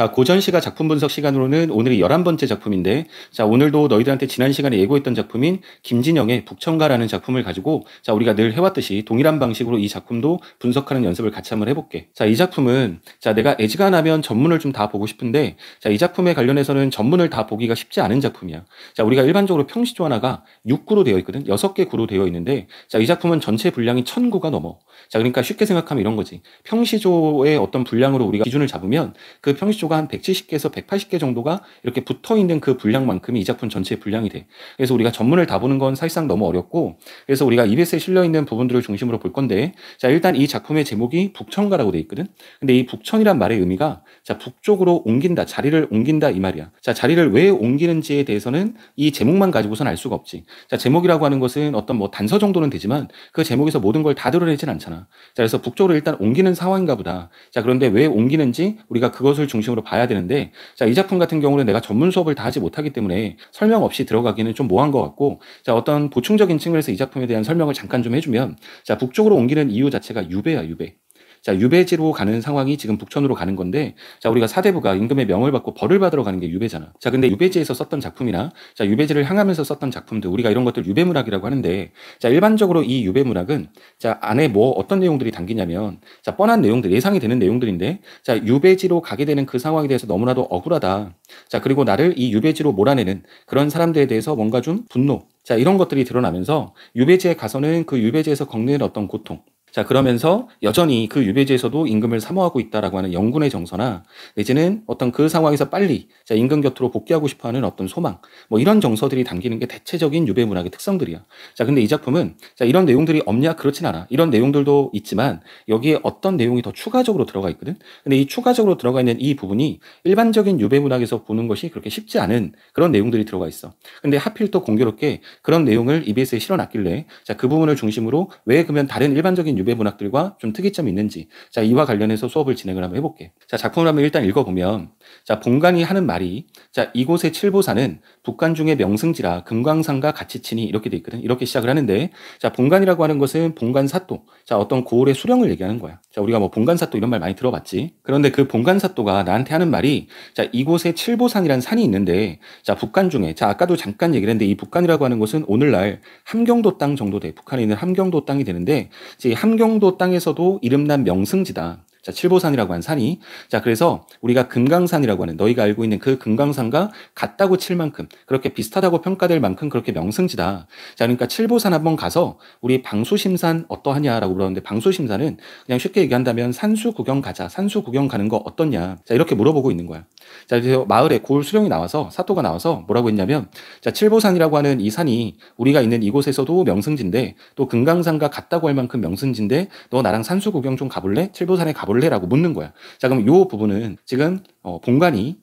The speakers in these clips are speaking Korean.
자, 고전시가 작품 분석 시간으로는 오늘이 11번째 작품인데, 자, 오늘도 너희들한테 지난 시간에 예고했던 작품인 김진영의 북청가라는 작품을 가지고, 자, 우리가 늘 해왔듯이 동일한 방식으로 이 작품도 분석하는 연습을 같이 한번 해볼게. 자, 이 작품은, 자, 내가 애지간하면 전문을 좀 다 보고 싶은데, 자, 이 작품에 관련해서는 전문을 다 보기가 쉽지 않은 작품이야. 자, 우리가 일반적으로 평시조 하나가 6구로 되어 있거든. 6개 구로 되어 있는데, 자, 이 작품은 전체 분량이 1000구가 넘어. 자, 그러니까 쉽게 생각하면 이런 거지. 평시조의 어떤 분량으로 우리가 기준을 잡으면 그 평시조가 한 170개에서 180개 정도가 이렇게 붙어 있는 그 분량만큼이 이 작품 전체의 분량이 돼. 그래서 우리가 전문을 다 보는 건 사실상 너무 어렵고, 그래서 우리가 EBS에 실려 있는 부분들을 중심으로 볼 건데, 자, 일단 이 작품의 제목이 북청가라고 돼 있거든. 근데 이 북천이란 말의 의미가, 자, 북쪽으로 옮긴다, 자리를 옮긴다 이 말이야. 자, 자리를 왜 옮기는지에 대해서는 이 제목만 가지고선 알 수가 없지. 자, 제목이라고 하는 것은 어떤 뭐 단서 정도는 되지만 그 제목에서 모든 걸 다 드러내진 않잖아. 자, 그래서 북쪽으로 일단 옮기는 상황인가 보다. 자, 그런데 왜 옮기는지 우리가 그것을 중심으로 봐야 되는데, 자, 이 작품 같은 경우는 내가 전문 수업을 다 하지 못하기 때문에 설명 없이 들어가기는 좀 뭐한 것 같고, 자, 어떤 보충적인 측면에서 이 작품에 대한 설명을 잠깐 좀 해주면, 자, 북쪽으로 옮기는 이유 자체가 유배야, 유배. 자, 유배지로 가는 상황이 지금 북천으로 가는 건데, 자, 우리가 사대부가 임금의 명을 받고 벌을 받으러 가는 게 유배잖아. 자, 근데 유배지에서 썼던 작품이나, 자, 유배지를 향하면서 썼던 작품들, 우리가 이런 것들 유배문학이라고 하는데, 자, 일반적으로 이 유배문학은, 자, 안에 뭐 어떤 내용들이 담기냐면, 자, 뻔한 내용들, 예상이 되는 내용들인데, 자, 유배지로 가게 되는 그 상황에 대해서 너무나도 억울하다. 자, 그리고 나를 이 유배지로 몰아내는 그런 사람들에 대해서 뭔가 좀 분노, 자, 이런 것들이 드러나면서 유배지에 가서는 그 유배지에서 겪는 어떤 고통, 자, 그러면서 여전히 그 유배지에서도 임금을 사모하고 있다라고 하는 영군의 정서나, 내지는 어떤 그 상황에서 빨리, 자, 임금 곁으로 복귀하고 싶어 하는 어떤 소망, 뭐 이런 정서들이 담기는 게 대체적인 유배 문학의 특성들이야. 자, 근데 이 작품은, 자, 이런 내용들이 없냐? 그렇진 않아. 이런 내용들도 있지만 여기에 어떤 내용이 더 추가적으로 들어가 있거든. 근데 이 추가적으로 들어가 있는 이 부분이 일반적인 유배 문학에서 보는 것이 그렇게 쉽지 않은 그런 내용들이 들어가 있어. 근데 하필 또 공교롭게 그런 내용을 EBS에 실어놨길래, 자, 그 부분을 중심으로 왜 그러면 다른 일반적인 유배 문학들과 좀 특이점이 있는지, 자, 이와 관련해서 수업을 진행을 한번 해볼게. 자, 작품을 한번 일단 읽어보면, 자, 본관이 하는 말이, 자, 이곳의 칠보산은 북간 중의 명승지라 금광산과 같이 치니, 이렇게 돼 있거든. 이렇게 시작을 하는데, 자, 본관이라고 하는 것은 본관사또, 자, 어떤 고을의 수령을 얘기하는 거야. 자, 우리가 뭐 본관사또 이런 말 많이 들어봤지. 그런데 그 본관사또가 나한테 하는 말이, 자, 이곳에 칠보산이라는 산이 있는데, 자, 북간 중에, 자, 아까도 잠깐 얘기를 했는데, 이 북간이라고 하는 것은 오늘날 함경도 땅 정도 돼. 북한에 있는 함경도 땅이 되는데, 이제 함경도 땅에서도 이름난 명승지다. 자, 칠보산이라고 한 산이. 자, 그래서 우리가 금강산이라고 하는, 너희가 알고 있는 그 금강산과 같다고 칠 만큼, 그렇게 비슷하다고 평가될 만큼 그렇게 명승지다. 자, 그러니까 칠보산 한번 가서 우리 방수심산 어떠하냐라고 물었는데, 방수심산은 그냥 쉽게 얘기한다면 산수 구경 가자. 산수 구경 가는 거 어떻냐. 자, 이렇게 물어보고 있는 거야. 자, 그래서 마을에 고을 수령이 나와서, 사또가 나와서 뭐라고 했냐면, 자, 칠보산이라고 하는 이 산이 우리가 있는 이곳에서도 명승지인데, 또 금강산과 같다고 할 만큼 명승지인데, 너 나랑 산수 구경 좀 가볼래? 칠보산에 가볼래? 라고 묻는 거야. 자, 그럼 요 부분은 지금 본관이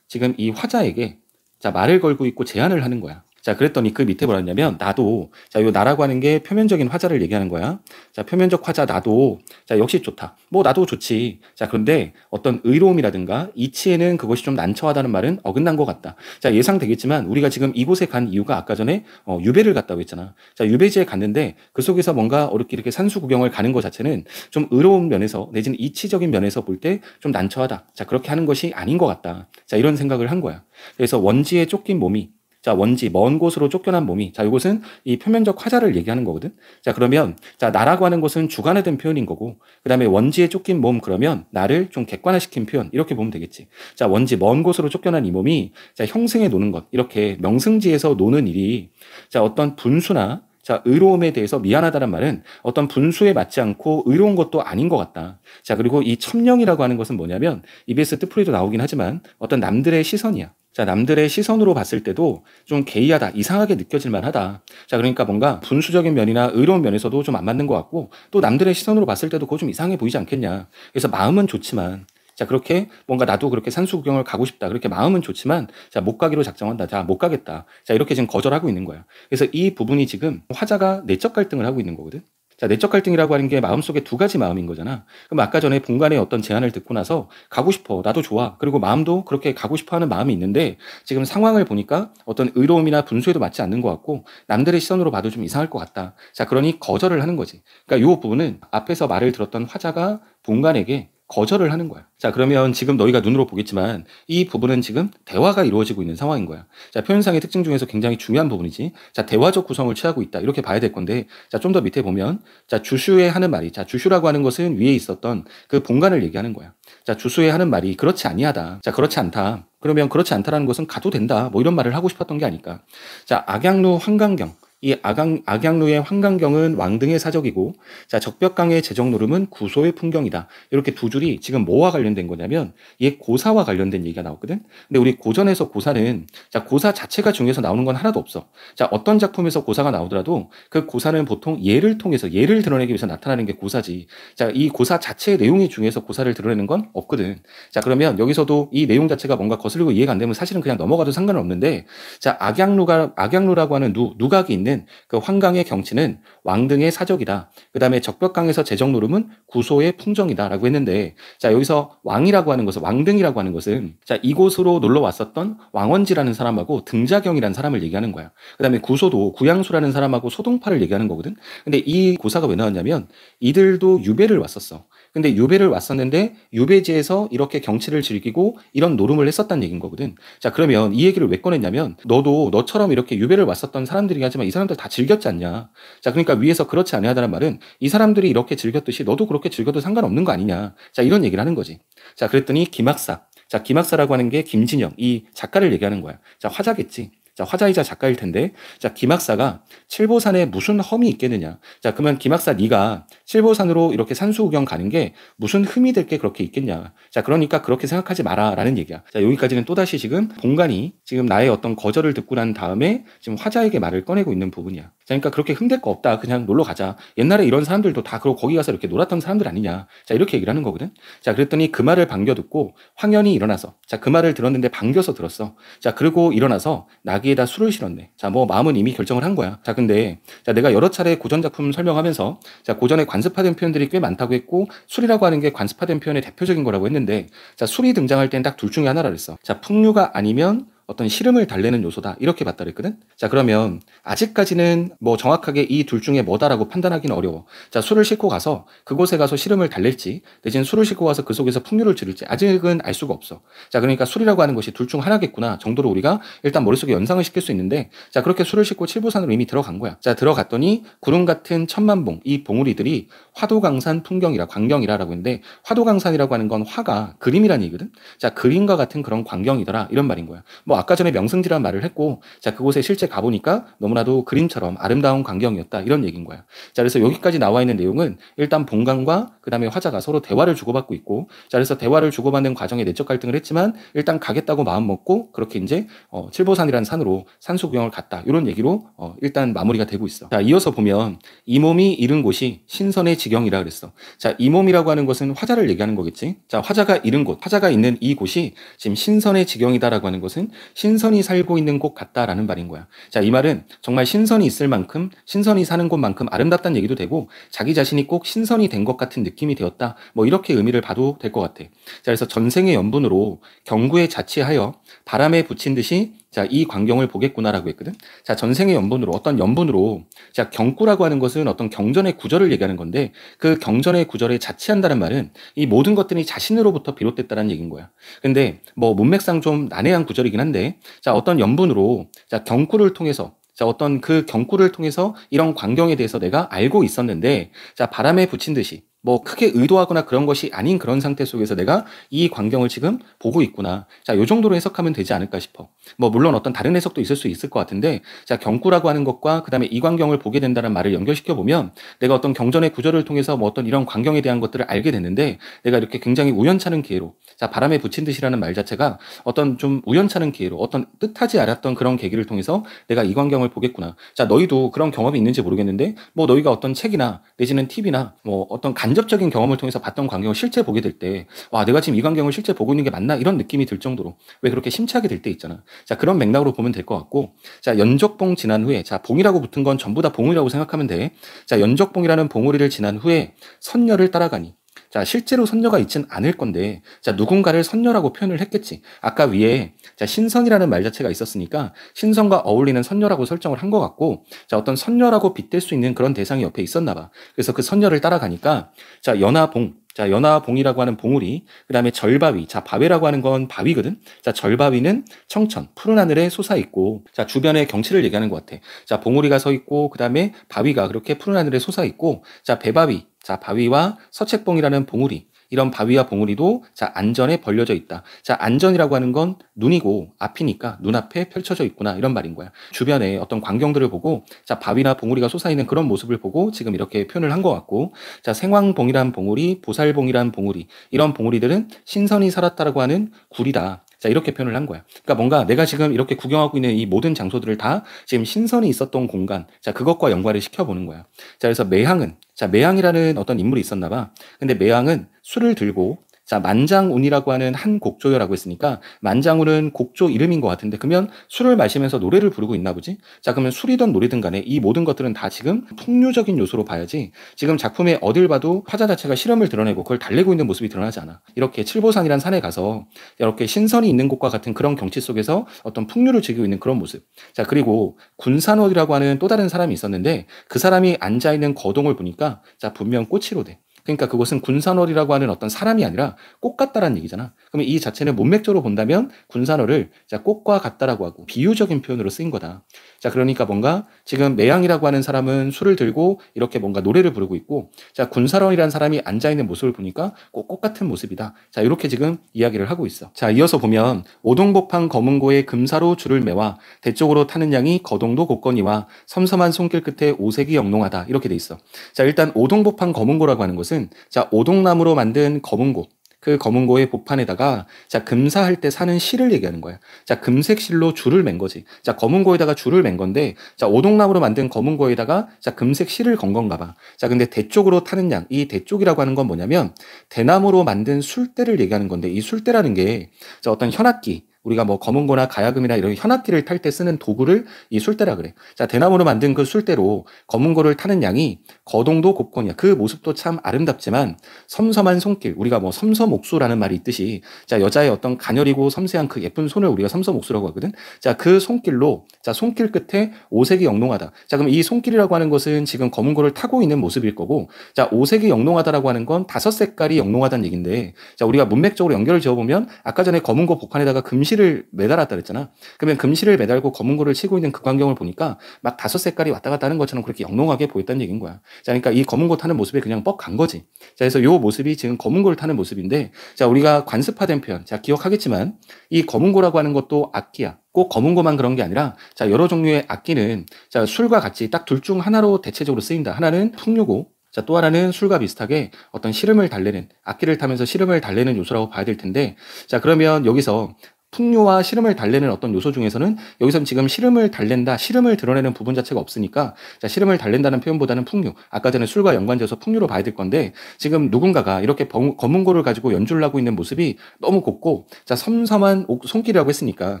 지금 이 화자에게, 자, 말을 걸고 있고 제안을 하는 거야. 자, 그랬더니 그 밑에 뭐라 했냐면, 나도, 자, 요 나라고 하는 게 표면적인 화자를 얘기하는 거야. 자, 표면적 화자 나도, 자, 역시 좋다. 뭐 나도 좋지. 자, 그런데 어떤 의로움이라든가 이치에는 그것이 좀 난처하다는 말은 어긋난 것 같다. 자, 예상되겠지만 우리가 지금 이곳에 간 이유가 아까 전에 유배를 갔다고 했잖아. 자, 유배지에 갔는데 그 속에서 뭔가 이렇게 산수 구경을 가는 것 자체는 좀 의로운 면에서, 내지는 이치적인 면에서 볼 때 좀 난처하다. 자, 그렇게 하는 것이 아닌 것 같다. 자, 이런 생각을 한 거야. 그래서 원지에 쫓긴 몸이, 자, 원지, 먼 곳으로 쫓겨난 몸이, 자, 이것은 이 표면적 화자를 얘기하는 거거든. 자, 그러면, 자, 나라고 하는 것은 주관화된 표현인 거고, 그 다음에 원지에 쫓긴 몸, 그러면 나를 좀 객관화시킨 표현, 이렇게 보면 되겠지. 자, 원지, 먼 곳으로 쫓겨난 이 몸이, 자, 형승에 노는 것, 이렇게 명승지에서 노는 일이, 자, 어떤 분수나, 자, 의로움에 대해서 미안하다는 말은 어떤 분수에 맞지 않고 의로운 것도 아닌 것 같다. 자, 그리고 이 첨령이라고 하는 것은 뭐냐면, EBS 뜻풀이도 나오긴 하지만 어떤 남들의 시선이야. 자, 남들의 시선으로 봤을 때도 좀 개이하다, 이상하게 느껴질 만하다. 자, 그러니까 뭔가 분수적인 면이나 의로운 면에서도 좀 안 맞는 것 같고, 또 남들의 시선으로 봤을 때도 그거 좀 이상해 보이지 않겠냐. 그래서 마음은 좋지만, 자, 그렇게 뭔가 나도 그렇게 산수 구경을 가고 싶다. 그렇게 마음은 좋지만, 자, 못 가기로 작정한다. 자, 못 가겠다. 자, 이렇게 지금 거절하고 있는 거야. 그래서 이 부분이 지금 화자가 내적 갈등을 하고 있는 거거든. 자, 내적 갈등이라고 하는 게 마음속에 두 가지 마음인 거잖아. 그럼 아까 전에 본관의 어떤 제안을 듣고 나서 가고 싶어. 나도 좋아. 그리고 마음도 그렇게 가고 싶어 하는 마음이 있는데, 지금 상황을 보니까 어떤 의로움이나 분수에도 맞지 않는 것 같고, 남들의 시선으로 봐도 좀 이상할 것 같다. 자, 그러니 거절을 하는 거지. 그러니까 이 부분은 앞에서 말을 들었던 화자가 본관에게 거절을 하는 거야. 자, 그러면 지금 너희가 눈으로 보겠지만 이 부분은 지금 대화가 이루어지고 있는 상황인 거야. 자, 표현상의 특징 중에서 굉장히 중요한 부분이지. 자, 대화적 구성을 취하고 있다. 이렇게 봐야 될 건데, 자, 좀 더 밑에 보면, 자, 주슈에 하는 말이, 자, 주슈라고 하는 것은 위에 있었던 그 본관을 얘기하는 거야. 자, 주수에 하는 말이 그렇지 아니하다. 자, 그렇지 않다. 그러면 그렇지 않다라는 것은 가도 된다. 뭐 이런 말을 하고 싶었던 게 아닐까. 자, 악양루 환강경. 이 악양루의 환강경은 왕등의 사적이고, 자, 적벽강의 제정노름은 구소의 풍경이다. 이렇게 두 줄이 지금 뭐와 관련된 거냐면, 얘 고사와 관련된 얘기가 나왔거든? 근데 우리 고전에서 고사는, 자, 고사 자체가 중에서 나오는 건 하나도 없어. 자, 어떤 작품에서 고사가 나오더라도 그 고사는 보통 예를 통해서, 예를 드러내기 위해서 나타나는 게 고사지. 자, 이 고사 자체의 내용이 중에서 고사를 드러내는 건 없거든. 자, 그러면 여기서도 이 내용 자체가 뭔가 거슬리고 이해가 안 되면 사실은 그냥 넘어가도 상관은 없는데, 자, 악양루라고 하는 누각이 있는 그 환강의 경치는 왕등의 사적이다. 그 다음에 적벽강에서 제정노름은 구소의 풍정이다 라고 했는데, 자, 여기서 왕이라고 하는 것은, 왕등이라고 하는 것은, 자, 이곳으로 놀러 왔었던 왕원지라는 사람하고 등자경이라는 사람을 얘기하는 거야. 그 다음에 구소도 구양수라는 사람하고 소동파를 얘기하는 거거든. 근데 이 고사가 왜 나왔냐면 이들도 유배를 왔었어. 근데 유배를 왔었는데 유배지에서 이렇게 경치를 즐기고 이런 노름을 했었다는 얘기인 거거든. 자, 그러면 이 얘기를 왜 꺼냈냐면, 너도 너처럼 이렇게 유배를 왔었던 사람들이긴 하지만 이 사람들 다 즐겼지 않냐. 자, 그러니까 위에서 그렇지 아니하다는 말은 이 사람들이 이렇게 즐겼듯이 너도 그렇게 즐겨도 상관없는 거 아니냐. 자, 이런 얘기를 하는 거지. 자, 그랬더니 김학사. 자, 김학사라고 하는 게 김진영, 이 작가를 얘기하는 거야. 자, 화자겠지. 자, 화자이자 작가일 텐데, 자, 김학사가 칠보산에 무슨 험이 있겠느냐. 자, 그러면 김학사 네가 칠보산으로 이렇게 산수구경 가는 게 무슨 흠이 될 게 그렇게 있겠냐. 자, 그러니까 그렇게 생각하지 마라 라는 얘기야. 자, 여기까지는 또다시 지금 본관이 지금 나의 어떤 거절을 듣고 난 다음에 지금 화자에게 말을 꺼내고 있는 부분이야. 자, 그러니까 그렇게 흠될 거 없다. 그냥 놀러 가자. 옛날에 이런 사람들도 다 그러고 거기 가서 이렇게 놀았던 사람들 아니냐. 자, 이렇게 얘기를 하는 거거든. 자, 그랬더니 그 말을 반겨 듣고 황현이 일어나서, 자, 그 말을 들었는데 반겨서 들었어. 자, 그리고 일어나서 나귀에다 술을 실었네. 자, 뭐 마음은 이미 결정을 한 거야. 자, 근데 자, 내가 여러 차례 고전 작품 설명하면서, 자, 고전에 관습화된 표현들이 꽤 많다고 했고, 술이라고 하는 게 관습화된 표현의 대표적인 거라고 했는데, 자, 술이 등장할 땐 딱 둘 중에 하나라 그랬어. 자, 풍류가 아니면 어떤 시름을 달래는 요소다. 이렇게 봤다 그랬거든. 자, 그러면 아직까지는 뭐 정확하게 이 둘 중에 뭐다라고 판단하기는 어려워. 자, 술을 싣고 가서 그곳에 가서 시름을 달랠지, 내지는 술을 싣고 가서 그 속에서 풍류를 지를지 아직은 알 수가 없어. 자, 그러니까 술이라고 하는 것이 둘 중 하나겠구나 정도로 우리가 일단 머릿속에 연상을 시킬 수 있는데, 자, 그렇게 술을 싣고 칠보산으로 이미 들어간 거야. 자, 들어갔더니 구름 같은 천만봉, 이 봉우리들이 화도강산 풍경이라, 광경이라라고 했는데, 화도강산이라고 하는 건 화가 그림이라는 얘기거든. 자, 그림과 같은 그런 광경이더라 이런 말인 거야. 뭐 아까 전에 명승지라는 말을 했고, 자, 그곳에 실제 가보니까 너무나도 그림처럼 아름다운 광경이었다 이런 얘기인 거야. 자, 그래서 여기까지 나와 있는 내용은 일단 본관과 그 다음에 화자가 서로 대화를 주고받고 있고, 자, 그래서 대화를 주고받는 과정에 내적 갈등을 했지만 일단 가겠다고 마음 먹고 그렇게 이제 칠보산이라는 산으로 산수구경을 갔다 이런 얘기로 일단 마무리가 되고 있어. 자, 이어서 보면 이 몸이 이른 곳이 신선의 지경이라 그랬어. 자, 이 몸이라고 하는 것은 화자를 얘기하는 거겠지. 자, 화자가 이른 곳, 화자가 있는 이 곳이 지금 신선의 지경이다라고 하는 것은 신선이 살고 있는 곳 같다라는 말인 거야. 자, 이 말은 정말 신선이 있을 만큼, 신선이 사는 곳만큼 아름답다는 얘기도 되고, 자기 자신이 꼭 신선이 된 것 같은 느낌이 되었다. 뭐 이렇게 의미를 봐도 될 것 같아. 자, 그래서 전생의 연분으로 경구에 자치하여 바람에 붙인 듯이, 자, 이 광경을 보겠구나라고 했거든. 자, 전생의 연분으로, 어떤 연분으로, 자, 경구라고 하는 것은 어떤 경전의 구절을 얘기하는 건데, 그 경전의 구절에 자치한다는 말은 이 모든 것들이 자신으로부터 비롯됐다는 얘기인 거야. 근데 뭐 문맥상 좀 난해한 구절이긴 한데, 자, 어떤 연분으로, 자, 경구를 통해서, 자, 어떤 그 경구를 통해서 이런 광경에 대해서 내가 알고 있었는데, 자, 바람에 붙인 듯이, 뭐 크게 의도하거나 그런 것이 아닌 그런 상태 속에서 내가 이 광경을 지금 보고 있구나. 자, 요 정도로 해석하면 되지 않을까 싶어. 뭐 물론 어떤 다른 해석도 있을 수 있을 것 같은데, 자, 경구라고 하는 것과 그 다음에 이 광경을 보게 된다는 말을 연결시켜 보면 내가 어떤 경전의 구절을 통해서 뭐 어떤 이런 광경에 대한 것들을 알게 됐는데, 내가 이렇게 굉장히 우연찮은 기회로, 자, 바람에 붙인 듯이라는 말 자체가 어떤 좀 우연찮은 기회로, 어떤 뜻하지 않았던 그런 계기를 통해서 내가 이 광경을 보겠구나. 자, 너희도 그런 경험이 있는지 모르겠는데, 뭐 너희가 어떤 책이나 내지는 TV나 뭐 어떤 간접적인 경험을 통해서 봤던 광경을 실제 보게 될 때, 와, 내가 지금 이 광경을 실제 보고 있는 게 맞나? 이런 느낌이 들 정도로 왜 그렇게 심취하게 될 때 있잖아. 자, 그런 맥락으로 보면 될 것 같고, 자, 연적봉 지난 후에, 자, 봉이라고 붙은 건 전부 다 봉우리라고 생각하면 돼. 자, 연적봉이라는 봉우리를 지난 후에 선녀를 따라가니, 자, 실제로 선녀가 있진 않을 건데, 자, 누군가를 선녀라고 표현을 했겠지. 아까 위에, 자, 신선이라는 말 자체가 있었으니까 신선과 어울리는 선녀라고 설정을 한 것 같고, 자, 어떤 선녀라고 빗댈 수 있는 그런 대상이 옆에 있었나 봐. 그래서 그 선녀를 따라가니까, 자, 연하봉, 자, 연화봉이라고 하는 봉우리, 그 다음에 절바위. 자, 바위라고 하는 건 바위거든. 자, 절바위는 청천, 푸른 하늘에 솟아있고, 자, 주변의 경치를 얘기하는 것 같아. 자, 봉우리가 서 있고, 그 다음에 바위가 그렇게 푸른 하늘에 솟아있고, 자, 배바위. 자, 바위와 서책봉이라는 봉우리. 이런 바위와 봉우리도 자, 안전에 벌려져 있다. 자, 안전이라고 하는 건 눈이고 앞이니까 눈앞에 펼쳐져 있구나 이런 말인 거야. 주변에 어떤 광경들을 보고 자, 바위나 봉우리가 솟아있는 그런 모습을 보고 지금 이렇게 표현을 한 것 같고, 자, 생황봉이란 봉우리, 보살봉이란 봉우리, 이런 봉우리들은 신선이 살았다라고 하는 굴이다. 자, 이렇게 표현을 한 거야. 그러니까 뭔가 내가 지금 이렇게 구경하고 있는 이 모든 장소들을 다 지금 신선이 있었던 공간, 자, 그것과 연관을 시켜보는 거야. 자, 그래서 매향은, 자, 매향이라는 어떤 인물이 있었나 봐. 근데 매향은 술을 들고, 자, 만장운이라고 하는 한 곡조여라고 했으니까 만장운은 곡조 이름인 것 같은데, 그러면 술을 마시면서 노래를 부르고 있나 보지? 자, 그러면 술이든 노래든 간에 이 모든 것들은 다 지금 풍류적인 요소로 봐야지, 지금 작품에 어딜 봐도 화자 자체가 실험을 드러내고 그걸 달래고 있는 모습이 드러나지 않아. 이렇게 칠보산이란 산에 가서 이렇게 신선이 있는 곳과 같은 그런 경치 속에서 어떤 풍류를 즐기고 있는 그런 모습. 자, 그리고 군산월이라고 하는 또 다른 사람이 있었는데 그 사람이 앉아있는 거동을 보니까 자, 분명 꽃이로 돼. 그러니까 그것은 군산월이라고 하는 어떤 사람이 아니라 꽃 같다라는 얘기잖아. 그러면 이 자체는 문맥적으로 본다면 군산월을 자, 꽃과 같다라고 하고 비유적인 표현으로 쓰인 거다. 자, 그러니까 뭔가 지금 매양이라고 하는 사람은 술을 들고 이렇게 뭔가 노래를 부르고 있고, 자, 군산월이라는 사람이 앉아있는 모습을 보니까 꽃 같은 모습이다. 자, 이렇게 지금 이야기를 하고 있어. 자, 이어서 보면 오동복판 검은고에 금사로 줄을 매와 대쪽으로 타는 양이 거동도 곧거니와 섬섬한 손길 끝에 오색이 영롱하다. 이렇게 돼 있어. 자, 일단 오동복판 검은고라고 하는 것은 자, 오동나무로 만든 검은고, 그 검은고의 복판에다가 자, 금사할 때 사는 실을 얘기하는 거야. 자, 금색 실로 줄을 맨 거지. 자, 검은고에다가 줄을 맨 건데, 자, 오동나무로 만든 검은고에다가 자, 금색 실을 건 건가 봐. 자, 근데 대쪽으로 타는 양, 이 대쪽이라고 하는 건 뭐냐면 대나무로 만든 술대를 얘기하는 건데, 이 술대라는 게 자, 어떤 현악기, 우리가 뭐 검은고나 가야금이나 이런 현악기를 탈 때 쓰는 도구를 이 술대라 그래. 자, 대나무로 만든 그 술대로 검은고를 타는 양이 거동도 곱건이야. 그 모습도 참 아름답지만 섬섬한 손길, 우리가 뭐 섬섬옥수라는 말이 있듯이 자, 여자의 어떤 가녀리고 섬세한 그 예쁜 손을 우리가 섬섬옥수라고 하거든. 자, 그 손길로 자, 손길 끝에 오색이 영롱하다. 자, 그럼 이 손길이라고 하는 것은 지금 검은고를 타고 있는 모습일 거고, 자, 오색이 영롱하다라고 하는 건 다섯 색깔이 영롱하다는 얘기인데, 자, 우리가 문맥적으로 연결을 지어보면 아까 전에 검은고 복판에다가 금실을 매달았다 그랬잖아. 그러면 금실을 매달고 검은고를 치고 있는 그 광경을 보니까 막 다섯 색깔이 왔다 갔다 하는 것처럼 그렇게 영롱하게 보였다는 얘기인 거야. 자, 그러니까 이 검은고 타는 모습에 그냥 뻑 간 거지. 자, 그래서 요 모습이 지금 검은고를 타는 모습인데, 자, 우리가 관습화된 표현, 자, 기억하겠지만 이 검은고라고 하는 것도 악기야. 꼭 검은고만 그런 게 아니라 자, 여러 종류의 악기는 자, 술과 같이 딱 둘 중 하나로 대체적으로 쓰인다. 하나는 풍류고, 자, 또 하나는 술과 비슷하게 어떤 시름을 달래는, 악기를 타면서 시름을 달래는 요소라고 봐야 될 텐데, 자, 그러면 여기서 풍류와 시름을 달래는 어떤 요소 중에서는 여기서는 지금 시름을 달랜다, 시름을 드러내는 부분 자체가 없으니까 자, 시름을 달랜다는 표현보다는 풍류, 아까 전에 술과 연관돼서 풍류로 봐야 될 건데, 지금 누군가가 이렇게 검은고를 가지고 연주를 하고 있는 모습이 너무 곱고 자, 섬섬한 손길이라고 했으니까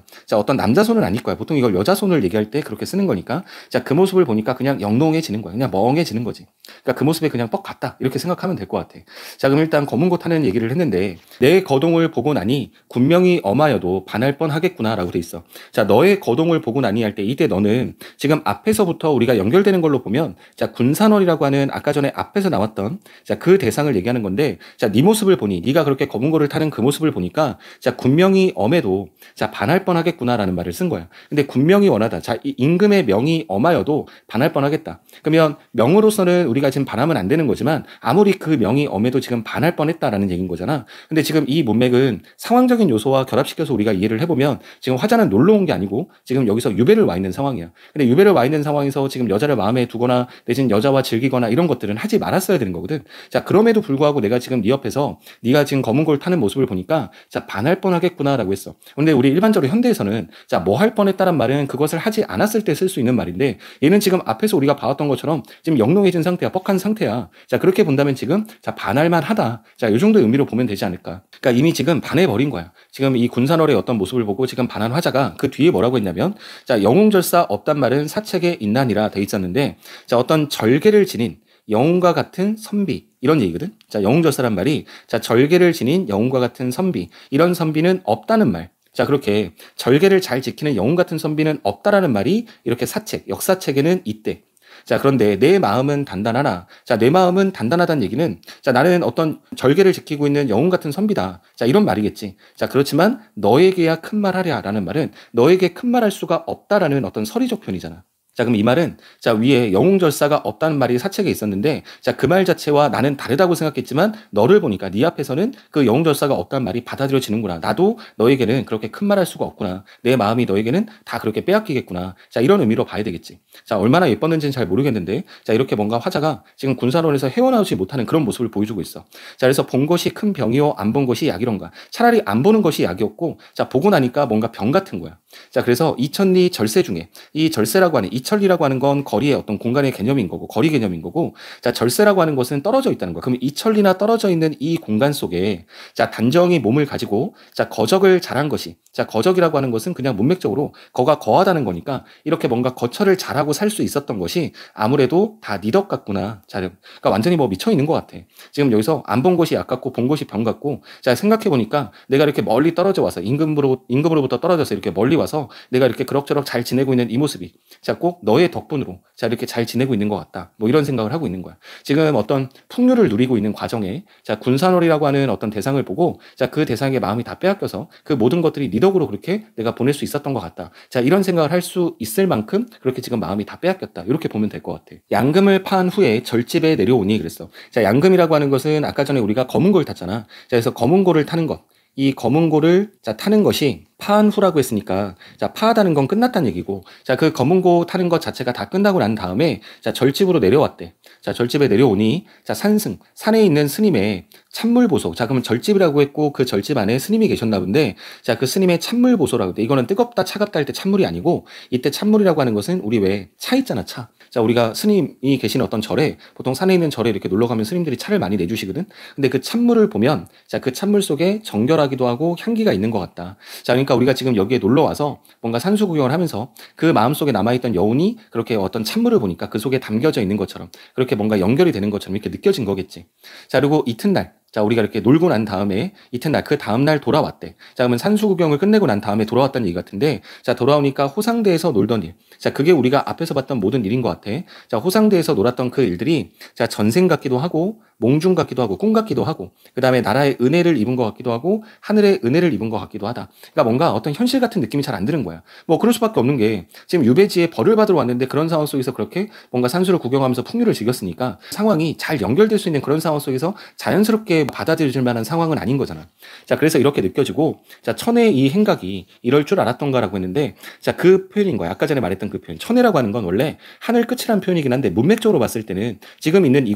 자, 어떤 남자 손은 아닐 거야. 보통 이걸 여자 손을 얘기할 때 그렇게 쓰는 거니까 자, 그 모습을 보니까 그냥 영롱해지는 거야. 그냥 멍해지는 거지. 그러니까 그 모습에 그냥 뻑 같다 이렇게 생각하면 될 것 같아. 자, 그럼 일단 검은고 타는 얘기를 했는데, 내 거동을 보고 나니 군명이 엄하여도 반할 뻔하겠구나 라고 돼 있어. 자, 너의 거동을 보고 나니 할 때 이때 너는 지금 앞에서부터 우리가 연결되는 걸로 보면 자, 군산월이라고 하는 아까 전에 앞에서 나왔던 자, 그 대상을 얘기하는 건데, 자, 네 모습을 보니, 네가 그렇게 검은고를 타는 그 모습을 보니까 자, 군명이 엄해도 자, 반할 뻔하겠구나 라는 말을 쓴 거야. 근데 군명이 원하다. 자, 이 임금의 명이 엄하여도 반할 뻔하겠다. 그러면 명으로서는 우리가 지금 반하면 안 되는 거지만 아무리 그 명이 엄해도 지금 반할 뻔했다라는 얘기인 거잖아. 근데 지금 이 문맥은 상황적인 요소와 결합시켜서 우리가 이해를 해보면 지금 화자는 놀러 온 게 아니고 지금 여기서 유배를 와 있는 상황이야. 근데 유배를 와 있는 상황에서 지금 여자를 마음에 두거나 내지는 여자와 즐기거나 이런 것들은 하지 말았어야 되는 거거든. 자, 그럼에도 불구하고 내가 지금 네 옆에서 네가 지금 검은고를 타는 모습을 보니까 자, 반할 뻔하겠구나라고 했어. 근데 우리 일반적으로 현대에서는 자, 뭐 할 뻔했다란 말은 그것을 하지 않았을 때 쓸 수 있는 말인데, 얘는 지금 앞에서 우리가 봐왔던 것처럼 지금 영롱해진 상태야. 뻑한 상태야. 자, 그렇게 본다면 지금 자, 반할만 하다. 자, 요 정도 의미로 보면 되지 않을까. 그러니까 이미 지금 반해버린 거야. 지금 이 군산월의 어떤 모습을 보고 지금 반한 화자가 그 뒤에 뭐라고 했냐면, 자, 영웅절사 없단 말은 사책에 있나니라 돼 있었는데, 자, 어떤 절개를 지닌 영웅과 같은 선비, 이런 얘기거든. 자, 영웅절사란 말이 자, 절개를 지닌 영웅과 같은 선비, 이런 선비는 없다는 말. 자, 그렇게 절개를 잘 지키는 영웅 같은 선비는 없다라는 말이 이렇게 사책, 역사책에는 있대. 자, 그런데 내 마음은 단단하나? 자, 내 마음은 단단하다는 얘기는 자, 나는 어떤 절개를 지키고 있는 영웅 같은 선비다. 자, 이런 말이겠지. 자, 그렇지만 너에게야 큰 말 하랴라는 말은 너에게 큰 말 할 수가 없다라는 어떤 서리적 표현이잖아. 자, 그럼 이 말은 자, 위에 영웅절사가 없다는 말이 사책에 있었는데 자, 그 말 자체와 나는 다르다고 생각했지만 너를 보니까 네 앞에서는 그 영웅절사가 없다는 말이 받아들여지는구나. 나도 너에게는 그렇게 큰 말 할 수가 없구나. 내 마음이 너에게는 다 그렇게 빼앗기겠구나. 자, 이런 의미로 봐야 되겠지. 자, 얼마나 예뻤는지는 잘 모르겠는데 자, 이렇게 뭔가 화자가 지금 군사론에서 헤어나오지 못하는 그런 모습을 보여주고 있어. 자, 그래서 본 것이 큰 병이요 안 본 것이 약이런가. 차라리 안 보는 것이 약이었고 자, 보고 나니까 뭔가 병 같은 거야. 자, 그래서 이천리 절세 중에 이 절세라고 하는 이천리라고 하는 건 거리의 어떤 공간의 개념인 거고 거리 개념인 거고 자, 절세라고 하는 것은 떨어져 있다는 거야. 그럼 이천리나 떨어져 있는 이 공간 속에 자, 단정히 몸을 가지고 자, 거적을 잘한 것이 자, 거적이라고 하는 것은 그냥 문맥적으로 거가 거하다는 거니까 이렇게 뭔가 거처를 잘하고 살 수 있었던 것이 아무래도 다 니 덕 같구나. 자, 그러니까 완전히 뭐 미쳐 있는 것 같아. 지금 여기서 안 본 것이 약 같고 본 것이 병 같고 자, 생각해 보니까 내가 이렇게 멀리 떨어져 와서 임금으로부터 떨어져서 이렇게 멀리 와서 내가 이렇게 그럭저럭 잘 지내고 있는 이 모습이 자, 꼭 너의 덕분으로 자, 이렇게 잘 지내고 있는 것 같다. 뭐 이런 생각을 하고 있는 거야. 지금 어떤 풍류를 누리고 있는 과정에 자, 군산월이라고 하는 어떤 대상을 보고 자, 그 대상의 마음이 다 빼앗겨서 그 모든 것들이 니 덕으로 그렇게 내가 보낼 수 있었던 것 같다. 자, 이런 생각을 할 수 있을 만큼 그렇게 지금 마음이 다 빼앗겼다. 이렇게 보면 될 것 같아. 양금을 파한 후에 절집에 내려오니 그랬어. 자, 양금이라고 하는 것은 아까 전에 우리가 검은 고를 탔잖아. 자, 그래서 검은 고를 타는 것. 이 검은 고를 자, 타는 것이 파한 후라고 했으니까 자, 파하다는 건 끝났다는 얘기고 자, 그 검은 고 타는 것 자체가 다 끝나고 난 다음에 자, 절집으로 내려왔대. 자, 절집에 내려오니 자, 산승 산에 있는 스님의 찬물 보소. 자, 그러면 절집이라고 했고 그 절집 안에 스님이 계셨나 본데 자, 그 스님의 찬물 보소라고 돼. 이거는 뜨겁다 차갑다 할 때 찬물이 아니고 이때 찬물이라고 하는 것은 우리 왜 차 있잖아, 차. 자, 우리가 스님이 계신 어떤 절에 보통 산에 있는 절에 이렇게 놀러 가면 스님들이 차를 많이 내주시거든. 근데 그 찬물을 보면 자, 그 찬물 속에 정결하기도 하고 향기가 있는 것 같다. 자, 그러니까 우리가 지금 여기에 놀러 와서 뭔가 산수 구경을 하면서 그 마음속에 남아있던 여운이 그렇게 어떤 찬물을 보니까 그 속에 담겨져 있는 것처럼 그렇게 뭔가 연결이 되는 것처럼 이렇게 느껴진 거겠지. 자, 그리고 이튿날 자, 우리가 이렇게 놀고 난 다음에 이튿날 그 다음날 돌아왔대. 자, 그러면 산수 구경을 끝내고 난 다음에 돌아왔다는 얘기 같은데 자, 돌아오니까 호상대에서 놀던 일. 자, 그게 우리가 앞에서 봤던 모든 일인 것 같아. 자, 호상대에서 놀았던 그 일들이 자, 전생 같기도 하고 몽중 같기도 하고 꿈 같기도 하고 그 다음에 나라의 은혜를 입은 것 같기도 하고 하늘의 은혜를 입은 것 같기도 하다. 그러니까 뭔가 어떤 현실 같은 느낌이 잘 안 드는 거야. 뭐 그럴 수밖에 없는 게 지금 유배지에 벌을 받으러 왔는데 그런 상황 속에서 그렇게 뭔가 산수를 구경하면서 풍류를 즐겼으니까 상황이 잘 연결될 수 있는 그런 상황 속에서 자연스럽게 받아들여질 만한 상황은 아닌 거잖아. 자, 그래서 이렇게 느껴지고 자, 천의 이 행각이 이럴 줄 알았던가라고 했는데 자, 그 표현인 거야. 아까 전에 말했던 그 표현. 천혜라고 하는 건 원래 하늘 끝이라는 표현이긴 한데 문맥적으로 봤을 때는 지금 있는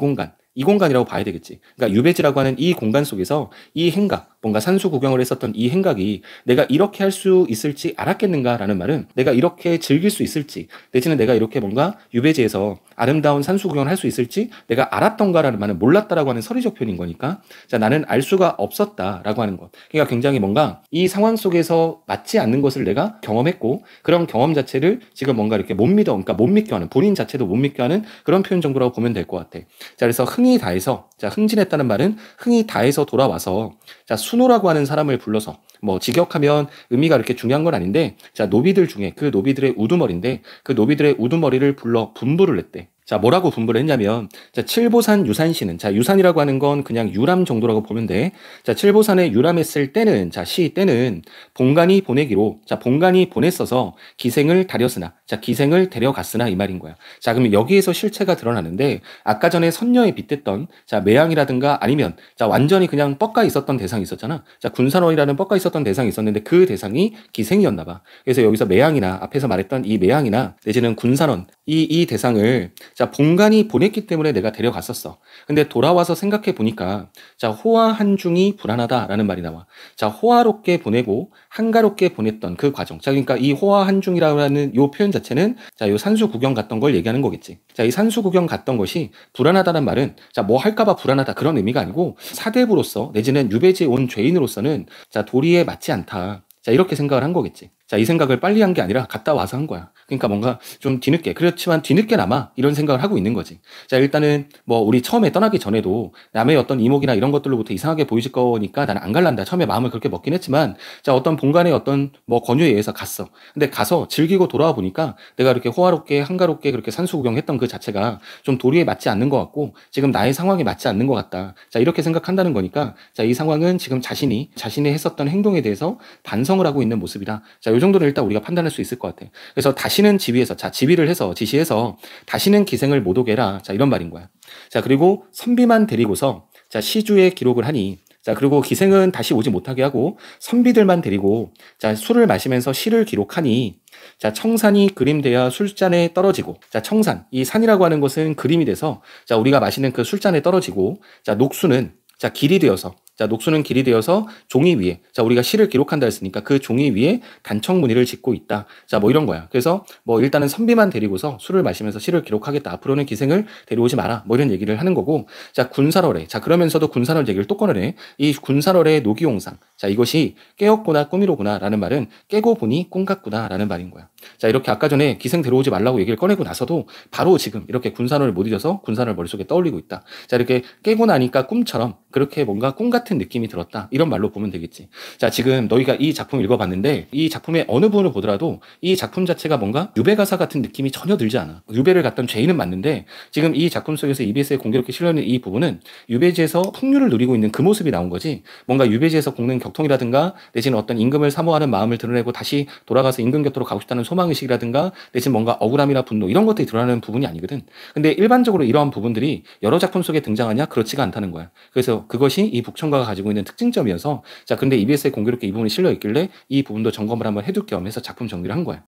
이 공간이라고 봐야 되겠지. 그러니까 유배지라고 하는 이 공간 속에서 이 행각, 뭔가 산수 구경을 했었던 이 행각이 내가 이렇게 할 수 있을지 알았겠는가라는 말은 내가 이렇게 즐길 수 있을지 내지는 내가 이렇게 뭔가 유배지에서 아름다운 산수 구경을 할 수 있을지 내가 알았던가라는 말은 몰랐다라고 하는 서리적 표현인 거니까 자, 나는 알 수가 없었다라고 하는 것. 그러니까 굉장히 뭔가 이 상황 속에서 맞지 않는 것을 내가 경험했고 그런 경험 자체를 지금 뭔가 이렇게 못 믿어, 그러니까 못 믿게 하는 본인 자체도 못 믿게 하는 그런 표현 정도라고 보면 될 것 같아. 자, 그래서 흥이 다해서 자, 흥진했다는 말은 흥이 다해서 돌아와서 자, 순호라고 하는 사람을 불러서 뭐 직역하면 의미가 이렇게 중요한 건 아닌데 자, 노비들 중에 그 노비들의 우두머리인데 그 노비들의 우두머리를 불러 분부를 했대. 자, 뭐라고 분부를 했냐면 자, 칠보산 유산시는 자, 유산이라고 하는 건 그냥 유람 정도라고 보면 돼. 자, 칠보산에 유람했을 때는 자, 시 때는 본관이 보내기로 자, 본관이 보냈어서 기생을 다렸으나 자, 기생을 데려갔으나 이 말인 거야. 자, 그러면 여기에서 실체가 드러나는데 아까 전에 선녀에 빗댔던 자, 매양이라든가 아니면 자, 완전히 그냥 뻑가 있었던 대상이 있었잖아. 자, 군산원이라는 뻑가 있었던 대상이 있었는데 그 대상이 기생이었나 봐. 그래서 여기서 매양이나 앞에서 말했던 이 매양이나 내지는 군산원 이 대상을 자, 본관이 보냈기 때문에 내가 데려갔었어. 근데 돌아와서 생각해 보니까 자, 호화 한중이 불안하다라는 말이 나와. 자, 호화롭게 보내고 한가롭게 보냈던 그 과정. 자, 그러니까 이 호화 한중이라는 요 표현 자체는 자, 요 산수 구경 갔던 걸 얘기하는 거겠지. 자, 이 산수 구경 갔던 것이 불안하다는 말은 자, 뭐 할까봐 불안하다 그런 의미가 아니고 사대부로서 내지는 유배지에 온 죄인으로서는 자, 도리에 맞지 않다. 자, 이렇게 생각을 한 거겠지. 자, 이 생각을 빨리 한 게 아니라 갔다 와서 한 거야. 그러니까 뭔가 좀 뒤늦게, 그렇지만 뒤늦게나마 이런 생각을 하고 있는 거지. 자, 일단은 뭐 우리 처음에 떠나기 전에도 남의 어떤 이목이나 이런 것들로부터 이상하게 보이실 거니까 나는 안 갈란다. 처음에 마음을 그렇게 먹긴 했지만, 자, 어떤 본관의 어떤 뭐 권유에 의해서 갔어. 근데 가서 즐기고 돌아와 보니까 내가 이렇게 호화롭게 한가롭게 그렇게 산수 구경했던 그 자체가 좀 도리에 맞지 않는 것 같고, 지금 나의 상황에 맞지 않는 것 같다. 자, 이렇게 생각한다는 거니까, 자, 이 상황은 지금 자신이 했었던 행동에 대해서 반성을 하고 있는 모습이다. 자, 이 정도는 일단 우리가 판단할 수 있을 것 같아. 그래서 다시는 지휘해서, 자, 지시해서 다시는 기생을 못 오게 해라. 자, 이런 말인 거야. 자, 그리고 선비만 데리고서, 자, 시주에 기록을 하니, 자, 그리고 기생은 다시 오지 못하게 하고 선비들만 데리고, 자, 술을 마시면서 시를 기록하니, 자, 청산이 그림되어 술잔에 떨어지고, 자, 청산, 이 산이라고 하는 것은 그림이 돼서, 자, 우리가 마시는 그 술잔에 떨어지고, 자, 녹수는, 자, 길이 되어서, 자, 녹수는 길이 되어서 종이 위에, 자, 우리가 시를 기록한다 했으니까 그 종이 위에 단청무늬를 짓고 있다. 자, 뭐 이런 거야. 그래서 뭐 일단은 선비만 데리고서 술을 마시면서 시를 기록하겠다. 앞으로는 기생을 데려오지 마라. 뭐 이런 얘기를 하는 거고, 자, 군사월에, 자, 그러면서도 군사월 얘기를 또 꺼내네. 이 군사월의 노기용상. 자, 이것이 깨었구나 꿈이로구나 라는 말은 깨고 보니 꿈 같구나 라는 말인 거야. 자, 이렇게 아까 전에 기생 데려오지 말라고 얘기를 꺼내고 나서도 바로 지금 이렇게 군산월을 못 잊어서 군산월 머릿속에 떠올리고 있다. 자, 이렇게 깨고 나니까 꿈처럼 그렇게 뭔가 꿈 같은 느낌이 들었다. 이런 말로 보면 되겠지. 자, 지금 너희가 이 작품을 읽어봤는데 이 작품의 어느 부분을 보더라도 이 작품 자체가 뭔가 유배 가사 같은 느낌이 전혀 들지 않아. 유배를 갔던 죄인은 맞는데 지금 이 작품 속에서 EBS에 공교롭게 실려있는 이 부분은 유배지에서 풍류를 누리고 있는 그 모습이 나온 거지, 뭔가 유배지에서 곶는 격통이라든가 내지는 어떤 임금을 사모하는 마음을 드러내고 다시 돌아가서 임금 곁으로 가고 싶다는 소망의식이라든가 내지는 뭔가 억울함이나 분노 이런 것들이 드러나는 부분이 아니거든. 근데 일반적으로 이러한 부분들이 여러 작품 속에 등장하냐? 그렇지가 않다는 거야. 그래서 그것이 이 북청가가 가지고 있는 특징점이어서, 자, 근데 EBS에 공교롭게 이 부분이 실려 있길래 이 부분도 점검을 한번 해둘 겸 해서 작품 정리를 한 거야.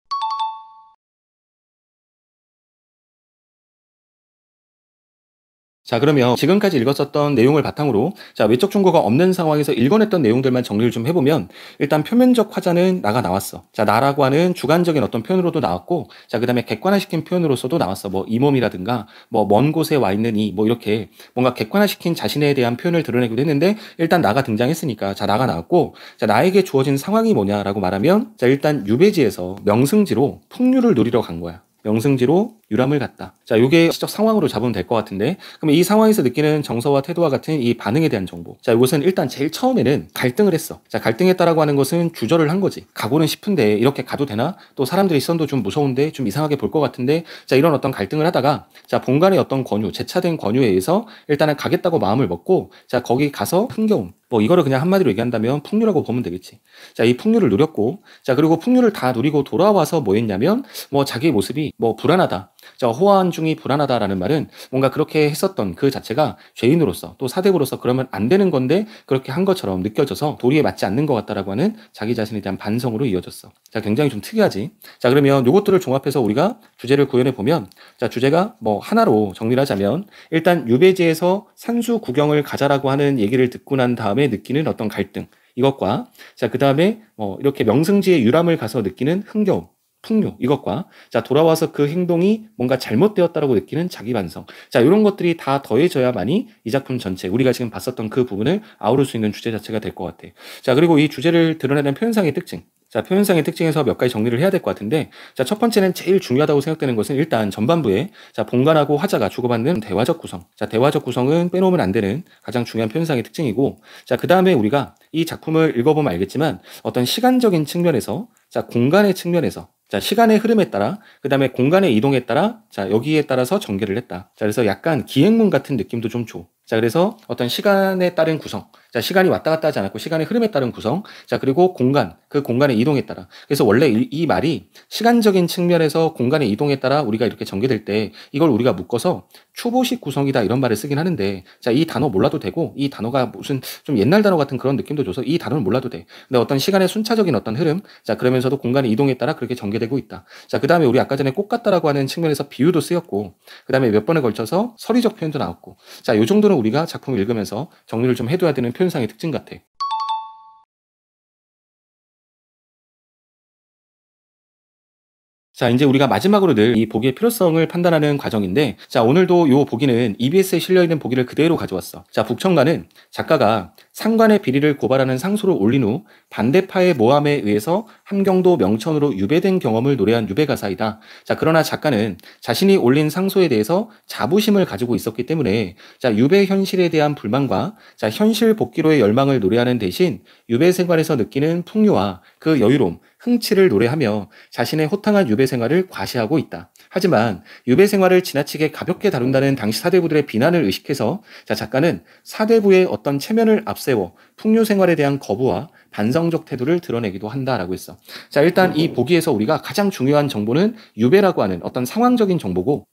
자, 그러면 지금까지 읽었었던 내용을 바탕으로, 자, 외적 충고가 없는 상황에서 읽어냈던 내용들만 정리를 좀 해보면, 일단 표면적 화자는 나가 나왔어. 자, 나라고 하는 주관적인 어떤 표현으로도 나왔고, 자, 그 다음에 객관화시킨 표현으로서도 나왔어. 뭐 이 몸이라든가 뭐 먼 곳에 와 있는 이, 뭐 이렇게 뭔가 객관화시킨 자신에 대한 표현을 드러내기도 했는데, 일단 나가 등장했으니까 자, 나가 나왔고, 자, 나에게 주어진 상황이 뭐냐라고 말하면, 자, 일단 유배지에서 명승지로 풍류를 누리러 간 거야. 명승지로 유람을 갔다. 자, 요게 시적 상황으로 잡으면 될 것 같은데, 그럼 이 상황에서 느끼는 정서와 태도와 같은 이 반응에 대한 정보. 자, 이것은 일단 제일 처음에는 갈등을 했어. 자, 갈등했다라고 하는 것은 주저를 한 거지. 가고는 싶은데 이렇게 가도 되나? 또 사람들이 있어도 좀 무서운데, 좀 이상하게 볼 것 같은데, 자, 이런 어떤 갈등을 하다가, 자, 본관의 어떤 권유, 재차된 권유에 의해서 일단은 가겠다고 마음을 먹고, 자, 거기 가서 흥겨움. 뭐 이거를 그냥 한마디로 얘기한다면 풍류라고 보면 되겠지. 자, 이 풍류를 누렸고, 자, 그리고 풍류를 다 누리고 돌아와서 뭐 했냐면, 뭐 자기의 모습이 뭐 불안하다. 자, 호화한 중이 불안하다라는 말은 뭔가 그렇게 했었던 그 자체가 죄인으로서 또 사대부로서 그러면 안 되는 건데 그렇게 한 것처럼 느껴져서 도리에 맞지 않는 것 같다라고 하는 자기 자신에 대한 반성으로 이어졌어. 자, 굉장히 좀 특이하지. 자, 그러면 요것들을 종합해서 우리가 주제를 구현해 보면, 자, 주제가 뭐 하나로 정리를 하자면, 일단 유배지에서 산수 구경을 가자라고 하는 얘기를 듣고 난 다음에 느끼는 어떤 갈등, 이것과, 자, 그 다음에 뭐 이렇게 명승지에 유람을 가서 느끼는 흥겨움, 풍요, 이것과, 자, 돌아와서 그 행동이 뭔가 잘못되었다라고 느끼는 자기 반성. 자, 이런 것들이 다 더해져야만이 이 작품 전체, 우리가 지금 봤었던 그 부분을 아우를 수 있는 주제 자체가 될 것 같아. 자, 그리고 이 주제를 드러내는 표현상의 특징. 자, 표현상의 특징에서 몇 가지 정리를 해야 될 것 같은데, 자, 첫 번째는 제일 중요하다고 생각되는 것은 일단 전반부에, 자, 본관하고 화자가 주고받는 대화적 구성. 자, 대화적 구성은 빼놓으면 안 되는 가장 중요한 표현상의 특징이고, 자, 그 다음에 우리가 이 작품을 읽어보면 알겠지만 어떤 시간적인 측면에서, 자, 공간의 측면에서, 자, 시간의 흐름에 따라, 그 다음에 공간의 이동에 따라, 자, 여기에 따라서 전개를 했다. 자, 그래서 약간 기행문 같은 느낌도 좀 줘. 자, 그래서 어떤 시간에 따른 구성. 자, 시간이 왔다 갔다 하지 않았고 시간의 흐름에 따른 구성. 자, 그리고 공간, 그 공간의 이동에 따라. 그래서 원래 이 말이 시간적인 측면에서 공간의 이동에 따라 우리가 이렇게 전개될 때 이걸 우리가 묶어서 추보식 구성이다 이런 말을 쓰긴 하는데, 자, 이 단어 몰라도 되고 이 단어가 무슨 좀 옛날 단어 같은 그런 느낌도 줘서 이 단어는 몰라도 돼. 근데 어떤 시간의 순차적인 어떤 흐름, 자, 그러면서도 공간의 이동에 따라 그렇게 전개되고 있다. 자, 그 다음에 우리 아까 전에 꽃 같다라고 하는 측면에서 비유도 쓰였고, 그 다음에 몇 번에 걸쳐서 서리적 표현도 나왔고, 자, 요 정도는 우리가 작품을 읽으면서 정리를 좀 해둬야 되는 표현상의 특징 같아. 자, 이제 우리가 마지막으로 늘 이 보기의 필요성을 판단하는 과정인데, 자, 오늘도 요 보기는 EBS에 실려있는 보기를 그대로 가져왔어. 자, 북청가는 작가가 상관의 비리를 고발하는 상소를 올린 후 반대파의 모함에 의해서 함경도 명천으로 유배된 경험을 노래한 유배가사이다. 자, 그러나 작가는 자신이 올린 상소에 대해서 자부심을 가지고 있었기 때문에 자, 유배 현실에 대한 불만과 자, 현실 복귀로의 열망을 노래하는 대신 유배 생활에서 느끼는 풍요와 그 여유로움, 흥치를 노래하며 자신의 호탕한 유배 생활을 과시하고 있다. 하지만 유배 생활을 지나치게 가볍게 다룬다는 당시 사대부들의 비난을 의식해서 자, 작가는 사대부의 어떤 체면을 앞세워 풍요 생활에 대한 거부와 반성적 태도를 드러내기도 한다라고 했어. 자, 일단 이 보기에서 우리가 가장 중요한 정보는 유배라고 하는 어떤 상황적인 정보고,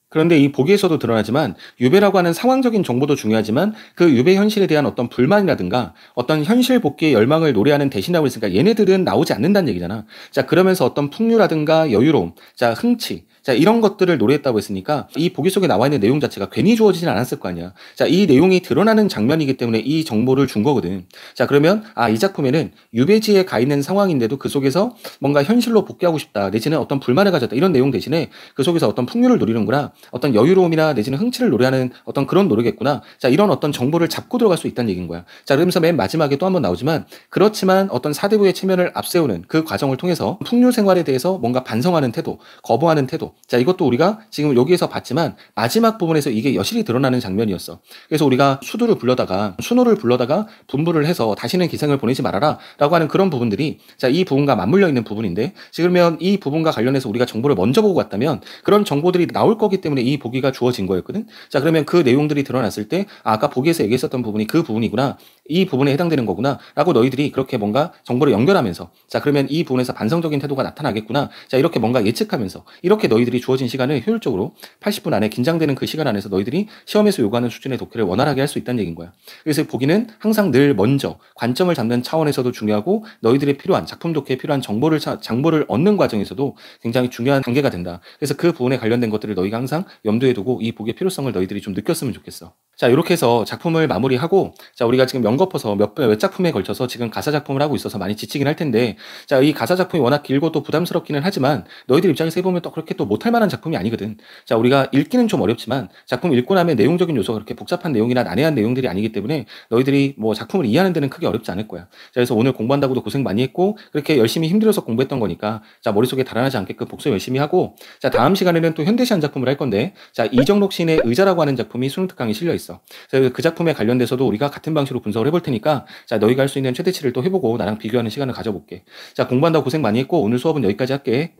그런데 이 보기에서도 드러나지만 유배라고 하는 상황적인 정보도 중요하지만 그 유배 현실에 대한 어떤 불만이라든가 어떤 현실 복귀의 열망을 노래하는 대신이라고 했으니까 얘네들은 나오지 않는다는 얘기잖아. 자, 그러면서 어떤 풍요라든가 여유로움, 자, 흥치, 자, 이런 것들을 노래했다고 했으니까 이 보기 속에 나와 있는 내용 자체가 괜히 주어지진 않았을 거 아니야. 자, 이 내용이 드러나는 장면이기 때문에 이 정보를 준 거거든. 자, 그러면 이 작품에는 유배지에 가 있는 상황인데도 그 속에서 뭔가 현실로 복귀하고 싶다, 내지는 어떤 불만을 가졌다, 이런 내용 대신에 그 속에서 어떤 풍요를 누리는구나, 어떤 여유로움이나 내지는 흥치를 노래하는 어떤 그런 노래겠구나. 자, 이런 어떤 정보를 잡고 들어갈 수 있다는 얘기인 거야. 자, 그러면서 맨 마지막에 또 한 번 나오지만, 그렇지만 어떤 사대부의 체면을 앞세우는 그 과정을 통해서 풍요 생활에 대해서 뭔가 반성하는 태도, 거부하는 태도, 자, 이것도 우리가 지금 여기에서 봤지만 마지막 부분에서 이게 여실히 드러나는 장면이었어. 그래서 우리가 수노를 불러다가 분부를 해서 다시는 기생을 보내지 말아라 라고 하는 그런 부분들이 자, 이 부분과 맞물려 있는 부분인데, 그러면 이 부분과 관련해서 우리가 정보를 먼저 보고 갔다면 그런 정보들이 나올 거기 때문에 이 보기가 주어진 거였거든. 자, 그러면 그 내용들이 드러났을 때 아까 보기에서 얘기했었던 부분이 그 부분이구나, 이 부분에 해당되는 거구나 라고 너희들이 그렇게 뭔가 정보를 연결하면서 자, 그러면 이 부분에서 반성적인 태도가 나타나겠구나, 자, 이렇게 뭔가 예측하면서 이렇게 너희들이 주어진 시간을 효율적으로 80분 안에 긴장되는 그 시간 안에서 너희들이 시험에서 요구하는 수준의 독해를 원활하게 할 수 있다는 얘기인 거야. 그래서 보기는 항상 늘 먼저 관점을 잡는 차원에서도 중요하고 너희들이 필요한 작품 독해에 필요한 정보를 얻는 과정에서도 굉장히 중요한 단계가 된다. 그래서 그 부분에 관련된 것들을 너희가 항상 염두에 두고 이 보기의 필요성을 너희들이 좀 느꼈으면 좋겠어. 자, 이렇게 해서 작품을 마무리하고, 자, 우리가 지금 연거푸서 몇 작품에 걸쳐서 지금 가사 작품을 하고 있어서 많이 지치긴 할 텐데, 자, 이 가사 작품이 워낙 길고 또 부담스럽기는 하지만 너희들 입장에서 해보면 또 그렇게 또 못할 만한 작품이 아니거든. 자, 우리가 읽기는 좀 어렵지만 작품 읽고 나면 내용적인 요소가 그렇게 복잡한 내용이나 난해한 내용들이 아니기 때문에 너희들이 뭐 작품을 이해하는 데는 크게 어렵지 않을 거야. 자, 그래서 오늘 공부한다고도 고생 많이 했고 그렇게 열심히 힘들어서 공부했던 거니까 자, 머릿속에 달아나지 않게끔 복습 열심히 하고, 자, 다음 시간에는 또 현대시한 작품을 할 건데, 자, 이정록 시인의 의자라고 하는 작품이 수능 특강에 실려 있어. 그래서 그 작품에 관련돼서도 우리가 같은 방식으로 분석을 해볼 테니까 자, 너희가 할 수 있는 최대치를 또 해보고 나랑 비교하는 시간을 가져볼게. 자, 공부한다고 고생 많이 했고 오늘 수업은 여기까지 할게.